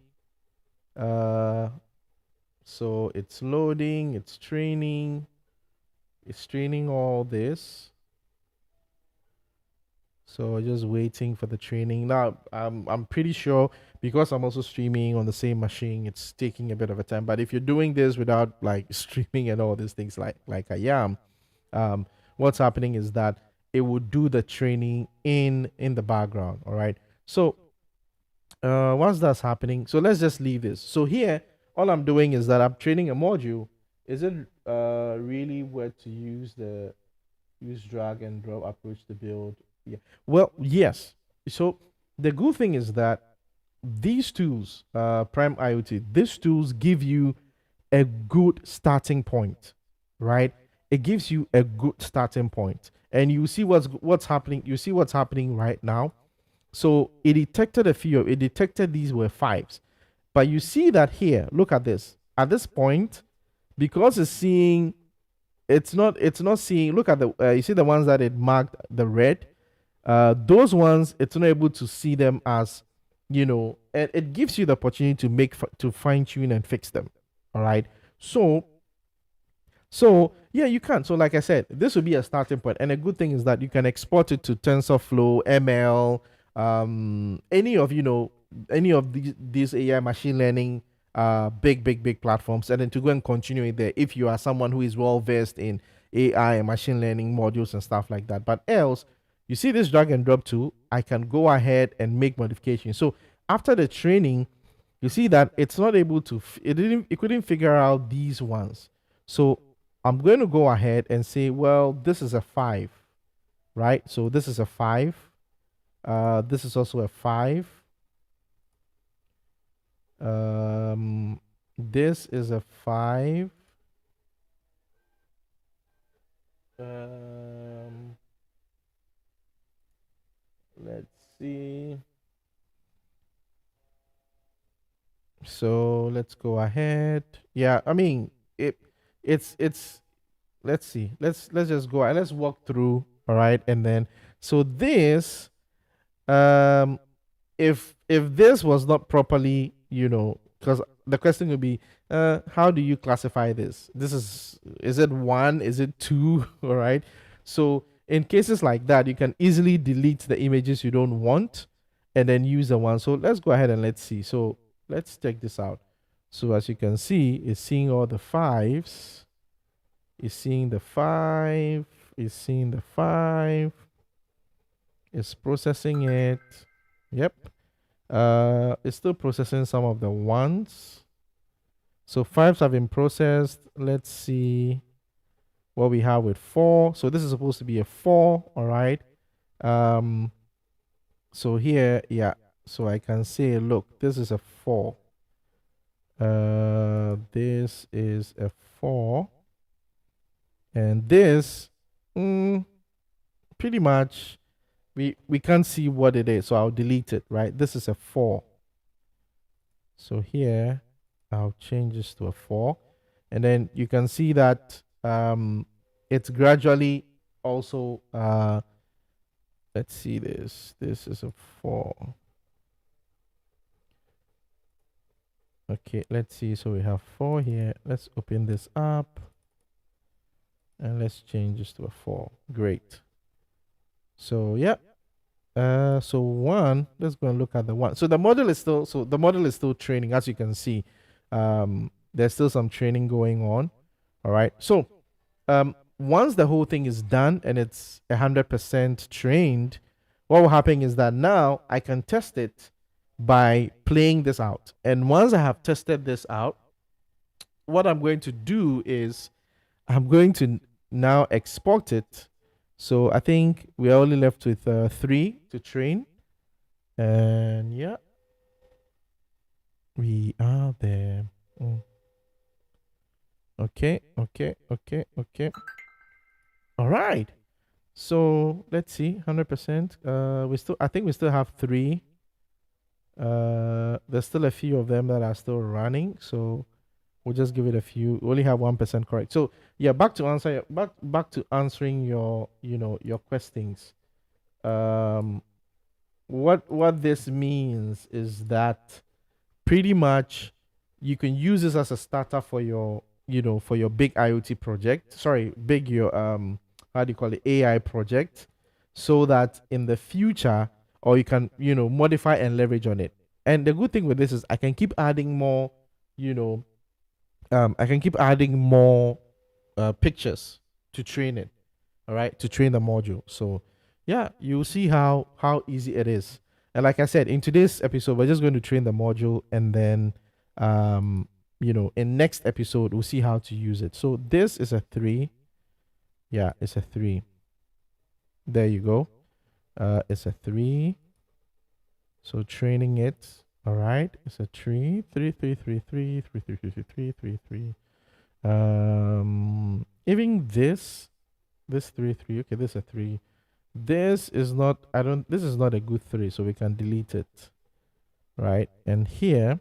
so it's loading, it's training all this. So just waiting for the training. Now, I'm pretty sure, because I'm also streaming on the same machine, it's taking a bit of a time. But if you're doing this without like streaming and all these things like I am, what's happening is that it will do the training in the background. All right. So once that's happening, so let's just leave this. So here, all I'm doing is that I'm training a module. Is it really where to use the use drag and drop approach to build. Yeah. Well, yes. So the good thing is that these tools, Prime IoT, these tools give you a good starting point, right? It gives you a good starting point, and you see what's happening. You see what's happening right now. So it detected a few. It detected these were fives, but you see that here. Look at this. At this point, because it's seeing, it's not seeing. Look at the. You see the ones that it marked the red. Those ones, it's not able to see them as, and it gives you the opportunity to to fine tune and fix them. All right. So yeah, you can. So like I said, this will be a starting point, and a good thing is that you can export it to TensorFlow, ML, any of these AI machine learning, big platforms, and then to go and continue it there if you are someone who is well versed in AI and machine learning modules and stuff like that. But else, you see this drag and drop tool, I can go ahead and make modifications. So after the training, you see that it's not able to, it couldn't figure out these ones. So I'm going to go ahead and say, well, this is a 5, right? So this is a 5. This is also a 5. This is a 5. Let's see. So let's go ahead. Yeah, I mean, it's let's see. Let's just go. Let's walk through. All right, and then so this, if this was not properly, because the question would be, how do you classify this? Is it 1? Is it 2? All right. So in cases like that, you can easily delete the images you don't want, and then use the one. So let's go ahead and let's see. So let's check this out. So as you can see, it's seeing all the 5s. It's seeing the 5. It's seeing the 5. It's processing it. Yep. It's still processing some of the 1s. So 5s have been processed. Let's see what we have with 4. So this is supposed to be a 4. All right. So here, yeah. So I can say, look, this is a 4. This is a 4. And this, pretty much, we can't see what it is. So I'll delete it, right? This is a 4. So here, I'll change this to a 4. And then you can see that it's gradually also, let's see this. This is a 4. Okay, let's see. So we have 4 here. Let's open this up. And let's change this to a 4. Great. So yeah. So 1, let's go and look at the 1. So the model is still training, as you can see. There's still some training going on. All right. So once the whole thing is done and it's 100% trained, what will happen is that now I can test it by playing this out. And once I have tested this out, what I'm going to do is I'm going to now export it. So I think we're only left with 3 to train. And yeah, we are there. Okay. All right. So let's see, 100%. I think we still have 3. There's still a few of them that are still running. So we'll just give it a few. We only have 1% correct. So yeah, back to answering your your questions. What this means is that pretty much you can use this as a starter for your for your big IoT project. Sorry, big your how do you call it, AI project, so that in the future, or you can modify and leverage on it. And the good thing with this is I can keep adding more I can keep adding more pictures to train it. All right, to train the module. So yeah, you'll see how easy it is. And like I said, in today's episode, we're just going to train the module, and then in next episode we'll see how to use it. So this is a 3. Yeah, it's a 3. There you go. It's a 3. So training it. All right. It's a 3. 3, 3, 3, 3, 3, 3, 3, 3, 3, 3, 3. Even this 3, 3. Okay, this is a 3. This is not, this is not a good 3, so we can delete it. Right. And here,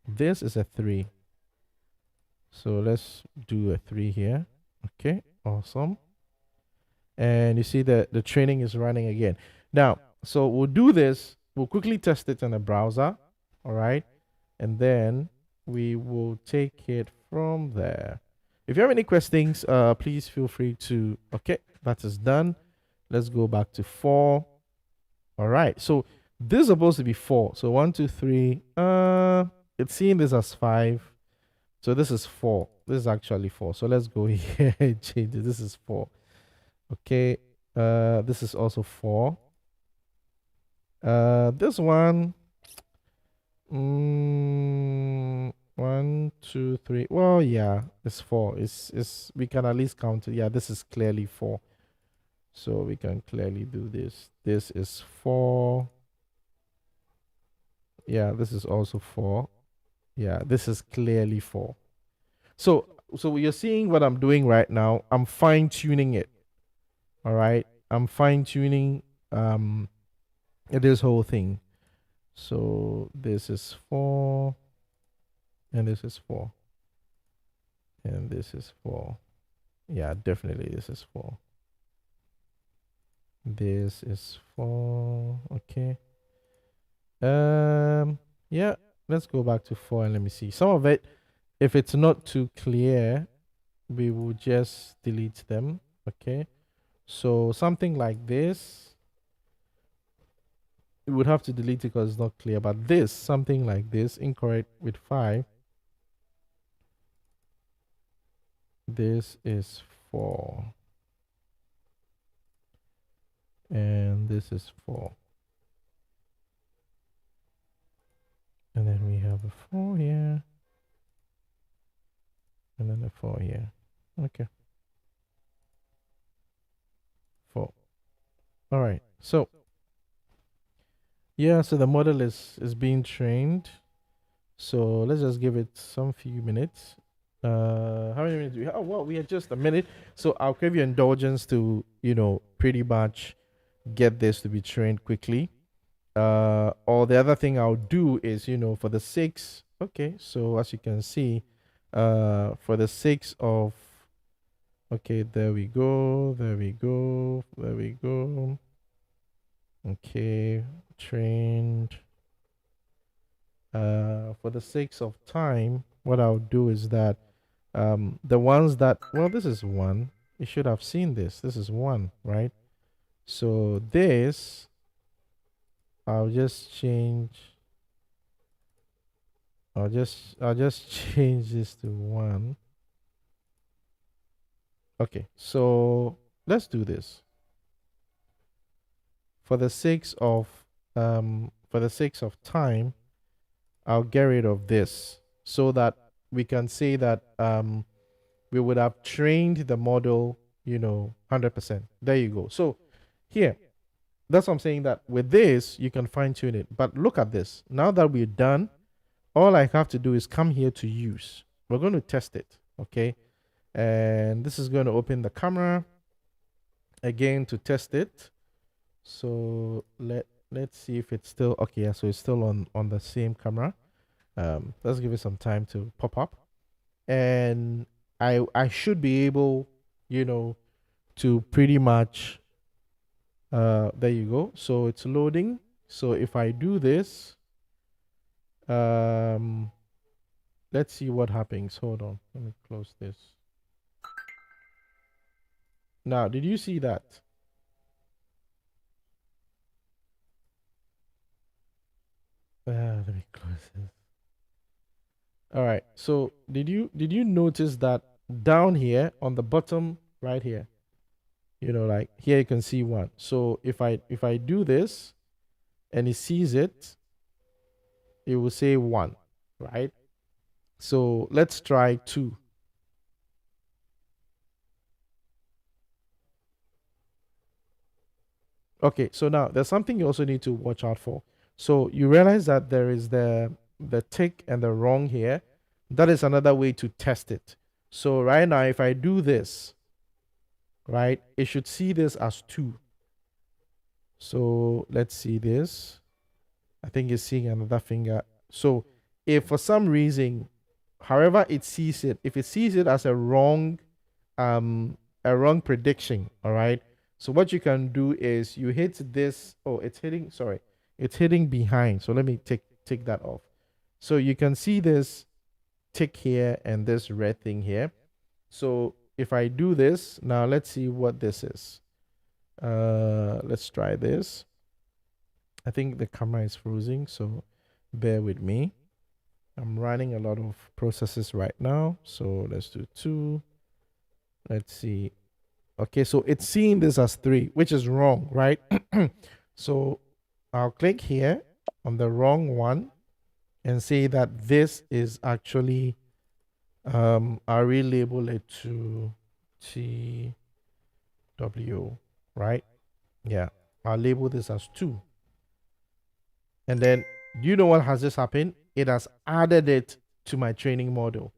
this is a 3. So let's do a 3 here. Okay, awesome. And you see that the training is running again. Now, so we'll do this. We'll quickly test it in the browser. All right. And then we will take it from there. If you have any questions, please feel free to, okay, that is done. Let's go back to 4. All right. So this is supposed to be 4. So 1, 2, 3. It's seeing this as 5. So this is 4. This is actually 4. So let's go here and change it. This is 4. Okay. This is also 4. This one. 1, 2, 3. Well, yeah, it's 4. It's we can at least count it. Yeah, this is clearly 4. So we can clearly do this. This is 4. Yeah, this is also 4. Yeah, this is clearly 4. So you're seeing what I'm doing right now. I'm fine tuning it. All right. I'm fine tuning this whole thing. So this is 4. And this is 4. And this is 4. Yeah, definitely this is 4. This is 4. Okay. Yeah, let's go back to 4 and let me see. Some of it, if it's not too clear, we will just delete them. Okay. So something like this, we would have to delete it because it's not clear. But this, something like this, incorrect with 5. This is 4. And this is 4. And then we have a 4 here. And then a 4 here. Okay. 4. All right. So yeah, so the model is being trained. So let's just give it some few minutes. How many minutes do we have? Oh, well, we had just a minute. So I'll give you indulgence to, pretty much get this to be trained quickly. Or the other thing I'll do is, for the 6. Okay, so as you can see, for the 6 of, okay, there we go. Okay, trained. For the sake of time, what I'll do is that the ones that, well, this is 1. You should have seen this. This is 1, right? So this, I'll just change. I'll just change this to 1. Okay, so let's do this. For the sake of time, I'll get rid of this so that we can say that we would have trained the model, 100%. There you go. So here, that's what I'm saying, that with this, you can fine tune it. But look at this. Now that we're done, all I have to do is come here to use. We're going to test it. Okay. And this is going to open the camera again to test it. So let's see if it's still okay. Yeah, so it's still on the same camera. Let's give it some time to pop up, and I should be able, to pretty much. There you go. So it's loading. So if I do this, let's see what happens. Hold on. Let me close this. Now, did you see that? Let me close this. All right. So did you notice that down here on the bottom right here, like here you can see 1. So if I do this and it sees it, it will say 1, right? So let's try 2. Okay, so now there's something you also need to watch out for. So you realize that there is the tick and the wrong here. That is another way to test it. So right now, if I do this, right, it should see this as 2. So let's see this. I think it's seeing another finger. So if for some reason, however it sees it, if it sees it as a wrong prediction, all right. So what you can do is you hit this. Oh, it's hitting, sorry, it's hitting behind. So let me take that off. So you can see this tick here and this red thing here. So if I do this now, let's see what this is. Let's try this. I think the camera is freezing, so bear with me. I'm running a lot of processes right now. So let's do 2. Let's see. Okay, so it's seeing this as 3, which is wrong, right? So I'll click here on the wrong one and say that this is actually, I'll relabel it to TW, right? Yeah, I'll label this as 2. And then, do you know what has just happened? It has added it to my training model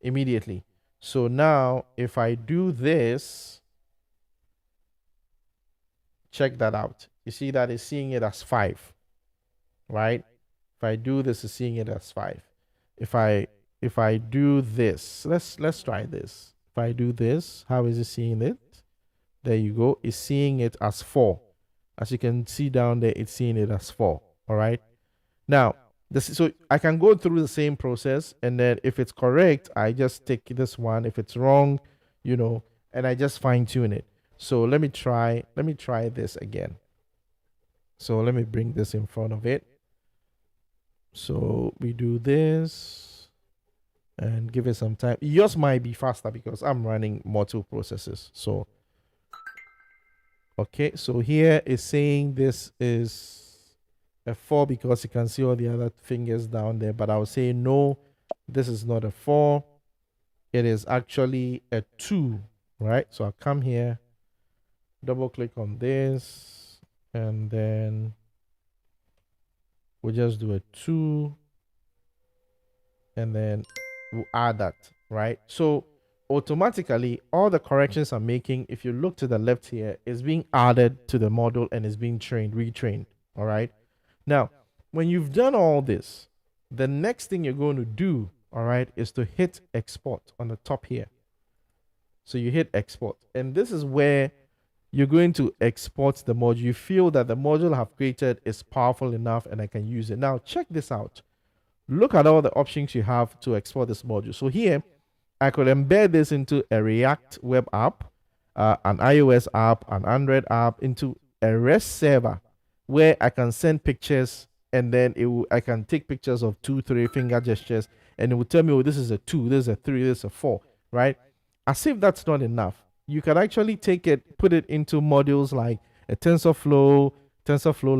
immediately. So now, if I do this, check that out. You see that it's seeing it as 5, right? If I do this, it's seeing it as 5. If I do this, let's try this. If I do this, how is it seeing it? There you go. It's seeing it as 4. As you can see down there, it's seeing it as 4. All right. Now, so I can go through the same process, and then if it's correct, I just take this one. If it's wrong, and I just fine tune it. So let me try this again. So let me bring this in front of it. So we do this and give it some time. Yours might be faster because I'm running multiple processes. So, okay. So here is saying this is a 4 because you can see all the other fingers down there, but I would say no, this is not a 4. It is actually a 2, right? So I'll come here, double click on this, and then we'll just do a 2, and then we'll add that, right? So automatically, all the corrections I'm making, if you look to the left here, is being added to the model and is being retrained, all right? Now, when you've done all this, the next thing you're going to do, all right, is to hit export on the top here. So you hit export, and this is where you're going to export the module. You feel that the module I have created is powerful enough and I can use it. Now, check this out. Look at all the options you have to export this module. So here, I could embed this into a React web app, an iOS app, an Android app, into a REST server, where I can send pictures, and then I can take pictures of 2, 3 finger gestures, and it will tell me, oh, this is a 2, this is a 3, this is a 4, right? As if that's not enough, you can actually take it, put it into modules like a TensorFlow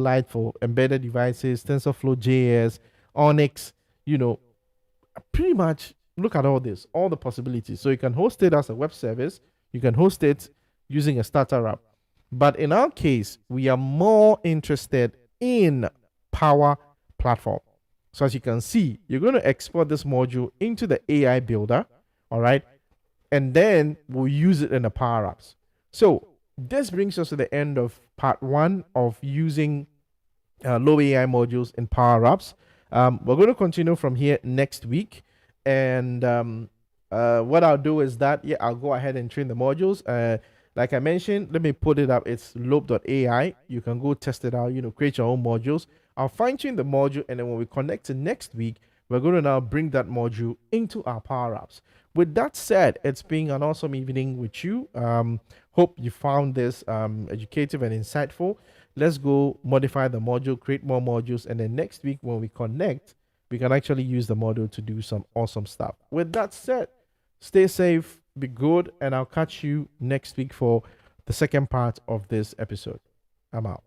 Lite for embedded devices, TensorFlow JS, Onyx, pretty much look at all this, all the possibilities. So you can host it as a web service, you can host it using a starter app. But in our case, we are more interested in Power Platform. So as you can see, you're going to export this module into the AI builder, all right? And then we'll use it in the Power Apps. So this brings us to the end of part 1 of using Lobe.ai modules in Power Apps. We're going to continue from here next week. And what I'll do is that, I'll go ahead and train the modules. Like I mentioned, let me put it up. It's Lobe.ai. You can go test it out, create your own modules. I'll fine tune the module, and then when we connect to next week, we're going to now bring that module into our Power Apps. With that said, it's been an awesome evening with you. Hope you found this educative and insightful. Let's go modify the module, create more modules, and then next week when we connect, we can actually use the module to do some awesome stuff. With that said, stay safe, be good, and I'll catch you next week for the second part of this episode. I'm out.